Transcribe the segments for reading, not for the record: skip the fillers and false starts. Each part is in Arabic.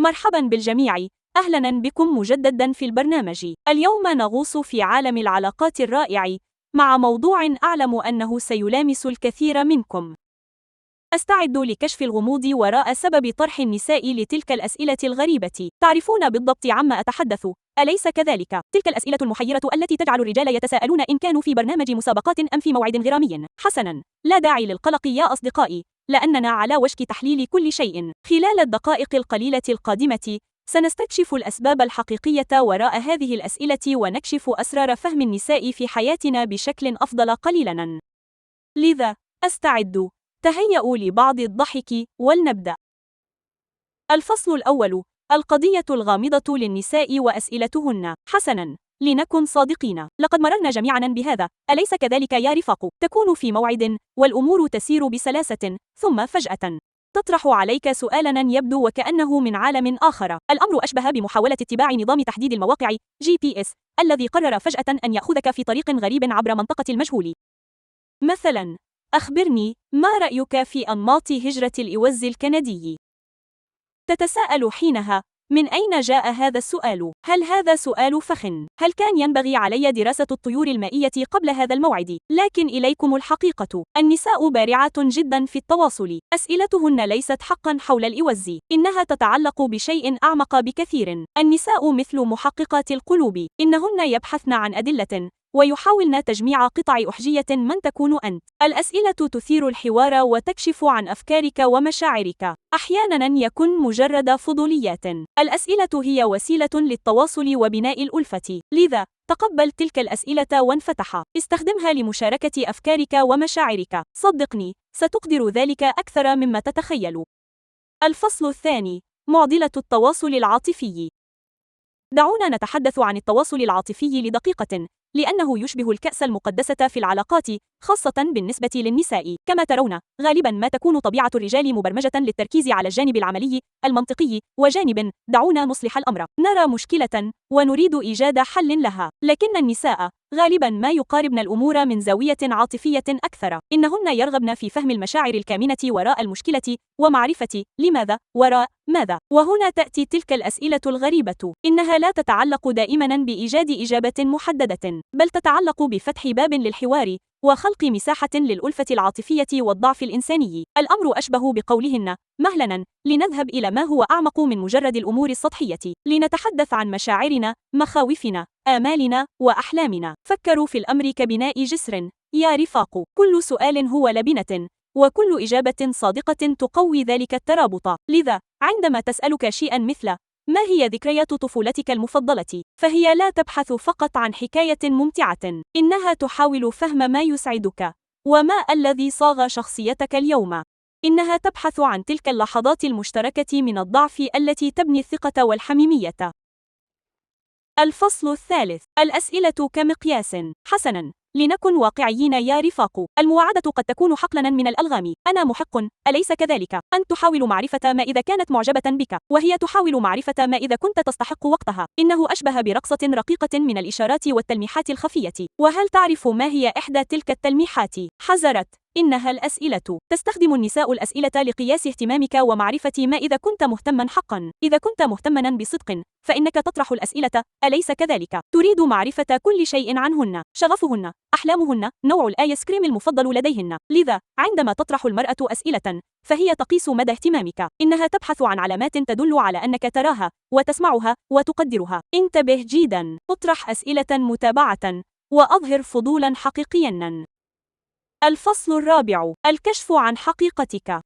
مرحبا بالجميع، أهلا بكم مجددا في البرنامج. اليوم نغوص في عالم العلاقات الرائع مع موضوع أعلم أنه سيلامس الكثير منكم. أستعد لكشف الغموض وراء سبب طرح النساء لتلك الأسئلة الغريبة. تعرفون بالضبط عما أتحدث، أليس كذلك؟ تلك الأسئلة المحيرة التي تجعل الرجال يتساءلون إن كانوا في برنامج مسابقات أم في موعد غرامي. حسنا، لا داعي للقلق يا أصدقائي، لأننا على وشك تحليل كل شيء. خلال الدقائق القليلة القادمة سنستكشف الأسباب الحقيقية وراء هذه الأسئلة ونكشف أسرار فهم النساء في حياتنا بشكل أفضل قليلاً. لذا استعدوا، تهيئوا لبعض الضحك ولنبدأ. الفصل الأول: القضية الغامضة للنساء وأسئلتهن. حسناً، لنكن صادقين، لقد مررنا جميعاً بهذا، أليس كذلك يا رفاق؟ تكون في موعد والأمور تسير بسلاسة، ثم فجأة تطرح عليك سؤالاً يبدو وكأنه من عالم آخر. الأمر أشبه بمحاولة اتباع نظام تحديد المواقع GPS الذي قرر فجأة أن يأخذك في طريق غريب عبر منطقة المجهول. مثلاً، أخبرني، ما رأيك في أنماط هجرة الإوز الكندي؟ تتساءل حينها: من أين جاء هذا السؤال؟ هل هذا سؤال فخ؟ هل كان ينبغي علي دراسة الطيور المائية قبل هذا الموعد؟ لكن إليكم الحقيقة، النساء بارعات جدا في التواصل. أسئلتهن ليست حقا حول الإوز، إنها تتعلق بشيء أعمق بكثير. النساء مثل محققات القلوب، إنهن يبحثن عن أدلة ويحاولن تجميع قطع أحجية من تكون أنت. الأسئلة تثير الحوار وتكشف عن أفكارك ومشاعرك. أحياناً يكون مجرد فضوليات. الأسئلة هي وسيلة للتواصل وبناء الألفة، لذا تقبل تلك الأسئلة وانفتح. استخدمها لمشاركة أفكارك ومشاعرك. صدقني، ستقدر ذلك أكثر مما تتخيل. الفصل الثاني: معضلة التواصل العاطفي. دعونا نتحدث عن التواصل العاطفي لدقيقة، لأنه يشبه الكأس المقدسة في العلاقات، خاصة بالنسبة للنساء. كما ترون، غالبا ما تكون طبيعة الرجال مبرمجة للتركيز على الجانب العملي المنطقي، وجانب، دعونا نصلح الأمر، نرى مشكلة ونريد إيجاد حل لها. لكن النساء غالبا ما يقاربن الأمور من زاوية عاطفية أكثر. إنهن يرغبن في فهم المشاعر الكامنة وراء المشكلة ومعرفة لماذا وراء ماذا. وهنا تأتي تلك الأسئلة الغريبة. إنها لا تتعلق دائما بإيجاد إجابة محددة، بل تتعلق بفتح باب للحوار وخلق مساحة للألفة العاطفية والضعف الإنساني. الأمر أشبه بقولهن: مهلا، لنذهب إلى ما هو أعمق من مجرد الأمور السطحية، لنتحدث عن مشاعرنا، مخاوفنا، آمالنا وأحلامنا. فكروا في الأمر كبناء جسر يا رفاق، كل سؤال هو لبنة، وكل إجابة صادقة تقوي ذلك الترابط. لذا عندما تسألك شيئا مثل ما هي ذكريات طفولتك المفضلة، فهي لا تبحث فقط عن حكاية ممتعة، إنها تحاول فهم ما يسعدك وما الذي صاغ شخصيتك اليوم. إنها تبحث عن تلك اللحظات المشتركة من الضعف التي تبني الثقة والحميمية. الفصل الثالث: الأسئلة كمقياس. حسناً، لنكن واقعيين يا رفاق، المواعدة قد تكون حقلاً من الألغام. أنا محق، أليس كذلك؟ أنت تحاول معرفة ما إذا كانت معجبة بك، وهي تحاول معرفة ما إذا كنت تستحق وقتها. إنه أشبه برقصة رقيقة من الإشارات والتلميحات الخفية. وهل تعرف ما هي إحدى تلك التلميحات؟ حذرت، إنها الأسئلة. تستخدم النساء الأسئلة لقياس اهتمامك ومعرفة ما إذا كنت مهتما حقا. إذا كنت مهتما بصدق، فإنك تطرح الأسئلة، أليس كذلك؟ تريد معرفة كل شيء عنهن، شغفهن، أحلامهن، نوع الآيس كريم المفضل لديهن. لذا عندما تطرح المرأة أسئلة، فهي تقيس مدى اهتمامك. إنها تبحث عن علامات تدل على أنك تراها وتسمعها وتقدرها. انتبه جيدا، اطرح أسئلة متابعة وأظهر فضولا حقيقيا. الفصل الرابع: الكشف عن حقيقتك.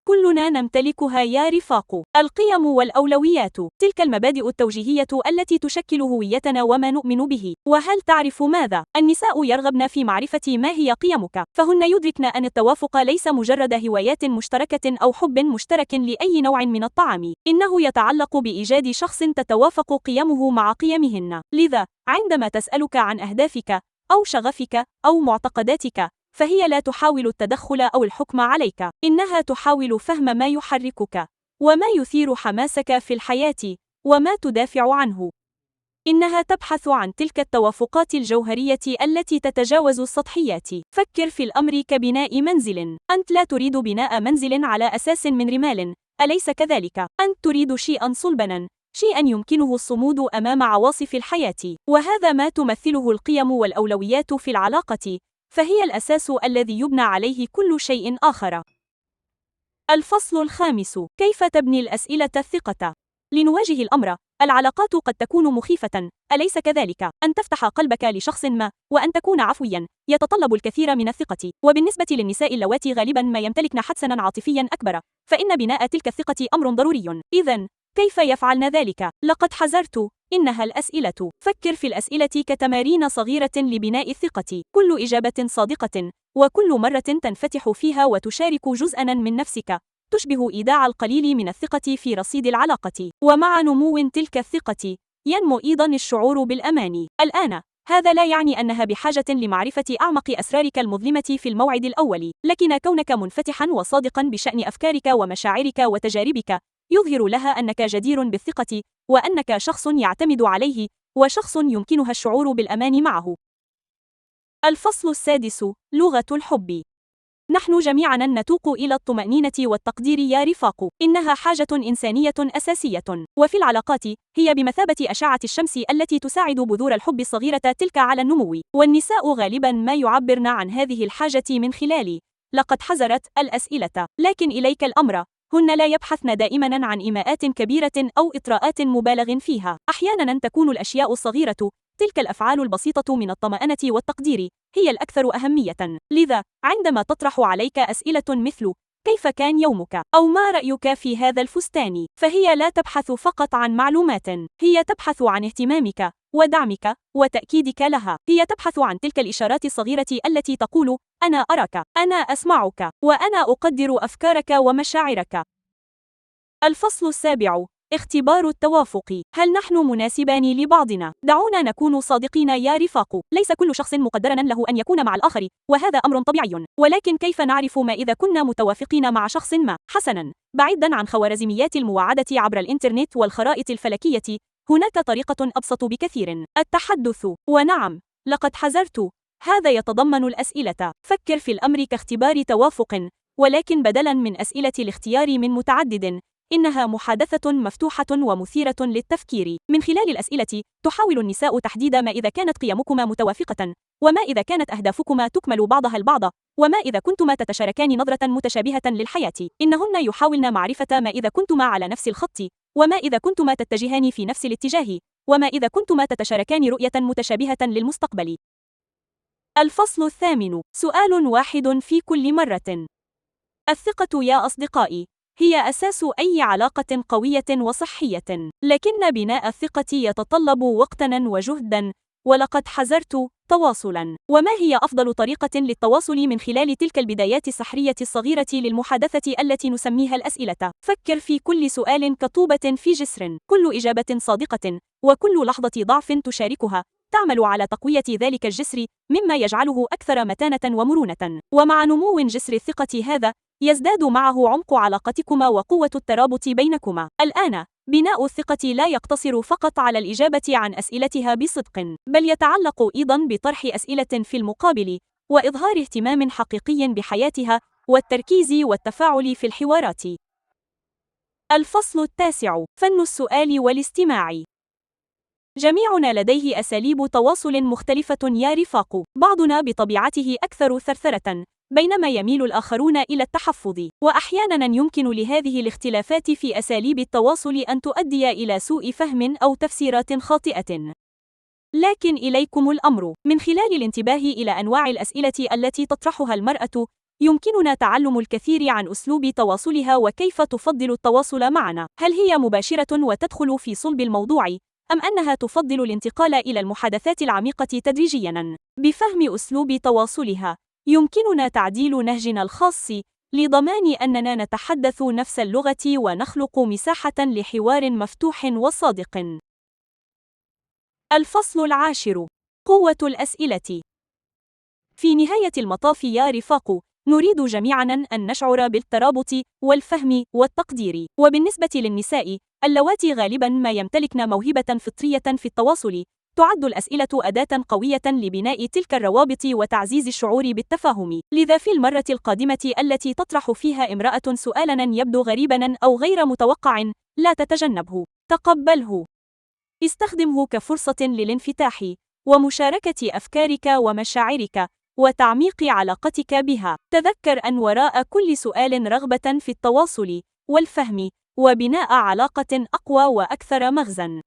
كلنا نمتلكها يا رفاق، القيم والأولويات، تلك المبادئ التوجيهية التي تشكل هويتنا وما نؤمن به. وهل تعرف ماذا؟ النساء يرغبن في معرفة ما هي قيمك، فهن يدركن أن التوافق ليس مجرد هوايات مشتركة أو حب مشترك لأي نوع من الطعام، إنه يتعلق بإيجاد شخص تتوافق قيمه مع قيمهن. لذا عندما تسألك عن أهدافك أو شغفك أو معتقداتك، فهي لا تحاول التدخل أو الحكم عليك، إنها تحاول فهم ما يحركك وما يثير حماسك في الحياة وما تدافع عنه. إنها تبحث عن تلك التوافقات الجوهرية التي تتجاوز السطحيات. فكر في الأمر كبناء منزل. أنت لا تريد بناء منزل على أساس من رمال، أليس كذلك؟ أنت تريد شيئا صلبا، شيئا يمكنه الصمود أمام عواصف الحياة، وهذا ما تمثله القيم والأولويات في العلاقة، فهي الأساس الذي يبنى عليه كل شيء آخر. الفصل الخامس: كيف تبني الأسئلة الثقة؟ لنواجه الأمر، العلاقات قد تكون مخيفة، أليس كذلك؟ أن تفتح قلبك لشخص ما، وأن تكون عفويا، يتطلب الكثير من الثقة، وبالنسبة للنساء اللواتي غالبا ما يمتلكن حدساً عاطفيا أكبر، فإن بناء تلك الثقة أمر ضروري. إذن، كيف يفعلن ذلك؟ لقد حذرت، إنها الأسئلة. فكر في الأسئلة كتمارين صغيرة لبناء الثقة، كل إجابة صادقة، وكل مرة تنفتح فيها وتشارك جزءاً من نفسك، تشبه إيداع القليل من الثقة في رصيد العلاقة، ومع نمو تلك الثقة، ينمو أيضاً الشعور بالأمان. الآن، هذا لا يعني أنها بحاجة لمعرفة أعمق أسرارك المظلمة في الموعد الأول، لكن كونك منفتحاً وصادقاً بشأن أفكارك ومشاعرك وتجاربك، يظهر لها أنك جدير بالثقة، وأنك شخص يعتمد عليه، وشخص يمكنها الشعور بالأمان معه. الفصل السادس: لغة الحب. نحن جميعاً نتوق إلى الطمأنينة والتقدير يا رفاق، إنها حاجة إنسانية أساسية، وفي العلاقات هي بمثابة أشعة الشمس التي تساعد بذور الحب الصغيرة تلك على النمو، والنساء غالباً ما يعبرن عن هذه الحاجة من خلال لقد حذرت الأسئلة، لكن إليك الأمر، هن لا يبحثن دائماً عن إيماءات كبيرة أو إطراءات مبالغ فيها، أحياناً تكون الأشياء الصغيرة، تلك الأفعال البسيطة من الطمأنة والتقدير، هي الأكثر أهمية. لذا، عندما تطرح عليك أسئلة مثل كيف كان يومك؟ أو ما رأيك في هذا الفستان؟ فهي لا تبحث فقط عن معلومات، هي تبحث عن اهتمامك ودعمك وتأكيدك لها، هي تبحث عن تلك الإشارات الصغيرة التي تقول أنا أراك، أنا أسمعك، وأنا أقدر أفكارك ومشاعرك. الفصل السابع: اختبار التوافق. هل نحن مناسبان لبعضنا؟ دعونا نكون صادقين يا رفاق، ليس كل شخص مقدرا له أن يكون مع الآخر، وهذا أمر طبيعي، ولكن كيف نعرف ما إذا كنا متوافقين مع شخص ما؟ حسنا، بعيدا عن خوارزميات المواعدة عبر الإنترنت والخرائط الفلكية، هناك طريقة أبسط بكثير: التحدث. ونعم، لقد حذرت، هذا يتضمن الأسئلة. فكر في الأمر كاختبار توافق، ولكن بدلا من أسئلة الاختيار من متعدد، إنها محادثة مفتوحة ومثيرة للتفكير. من خلال الأسئلة، تحاول النساء تحديد ما إذا كانت قيمكما متوافقة، وما إذا كانت أهدافكما تكمل بعضها البعض، وما إذا كنتما تتشاركان نظرة متشابهة للحياة. إنهن يحاولن معرفة ما إذا كنتما على نفس الخط، وما إذا كنتما تتجهان في نفس الاتجاه، وما إذا كنتما تتشاركان رؤية متشابهة للمستقبل. الفصل الثامن: سؤال واحد في كل مرة. الثقة يا أصدقائي هي أساس أي علاقة قوية وصحية، لكن بناء الثقة يتطلب وقتاً وجهداً، ولقد حذرت تواصلاً. وما هي أفضل طريقة للتواصل من خلال تلك البدايات السحرية الصغيرة للمحادثة التي نسميها الأسئلة؟ فكر في كل سؤال كطوبة في جسر، كل إجابة صادقة، وكل لحظة ضعف تشاركها، تعمل على تقوية ذلك الجسر، مما يجعله أكثر متانة ومرونة. ومع نمو جسر الثقة هذا، يزداد معه عمق علاقتكما وقوة الترابط بينكما. الآن، بناء الثقة لا يقتصر فقط على الإجابة عن أسئلتها بصدق، بل يتعلق أيضاً بطرح أسئلة في المقابل، وإظهار اهتمام حقيقي بحياتها، والتركيز والتفاعل في الحوارات. الفصل التاسع: فن السؤال والاستماع. جميعنا لديه أساليب تواصل مختلفة يا رفاق، بعضنا بطبيعته أكثر ثرثرة، بينما يميل الآخرون إلى التحفظ، وأحياناً يمكن لهذه الاختلافات في أساليب التواصل أن تؤدي إلى سوء فهم أو تفسيرات خاطئة. لكن إليكم الأمر، من خلال الانتباه إلى أنواع الأسئلة التي تطرحها المرأة، يمكننا تعلم الكثير عن أسلوب تواصلها وكيف تفضل التواصل معنا. هل هي مباشرة وتدخل في صلب الموضوع، أم أنها تفضل الانتقال إلى المحادثات العميقة تدريجياً؟ بفهم أسلوب تواصلها، يمكننا تعديل نهجنا الخاص لضمان أننا نتحدث نفس اللغة ونخلق مساحة لحوار مفتوح وصادق. الفصل العاشر: قوة الأسئلة. في نهاية المطاف يا رفاق، نريد جميعاً أن نشعر بالترابط والفهم والتقدير. وبالنسبة للنساء اللواتي غالباً ما يمتلكن موهبة فطرية في التواصل، تعد الأسئلة أداة قوية لبناء تلك الروابط وتعزيز الشعور بالتفاهم. لذا في المرة القادمة التي تطرح فيها امرأة سؤالاً يبدو غريباً أو غير متوقع، لا تتجنبه. تقبله. استخدمه كفرصة للانفتاح ومشاركة أفكارك ومشاعرك وتعميق علاقتك بها. تذكر أن وراء كل سؤال رغبة في التواصل والفهم وبناء علاقة أقوى وأكثر مغزاً.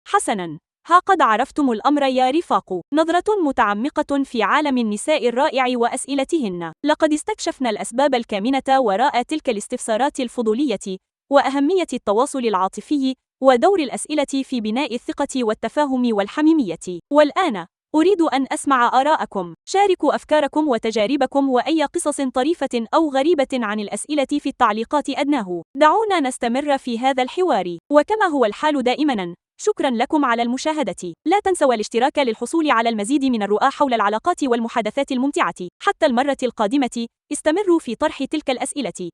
حسناً، ها قد عرفتم الأمر يا رفاق. نظرة متعمقة في عالم النساء الرائع وأسئلتهن. لقد استكشفنا الأسباب الكامنة وراء تلك الاستفسارات الفضولية، وأهمية التواصل العاطفي، ودور الأسئلة في بناء الثقة والتفاهم والحميمية. والآن أريد أن أسمع آراءكم. شاركوا أفكاركم وتجاربكم وأي قصص طريفة أو غريبة عن الأسئلة في التعليقات أدناه. دعونا نستمر في هذا الحوار. وكما هو الحال دائماً، شكراً لكم على المشاهدة. لا تنسوا الاشتراك للحصول على المزيد من الرؤى حول العلاقات والمحادثات الممتعة. حتى المرة القادمة، استمروا في طرح تلك الأسئلة.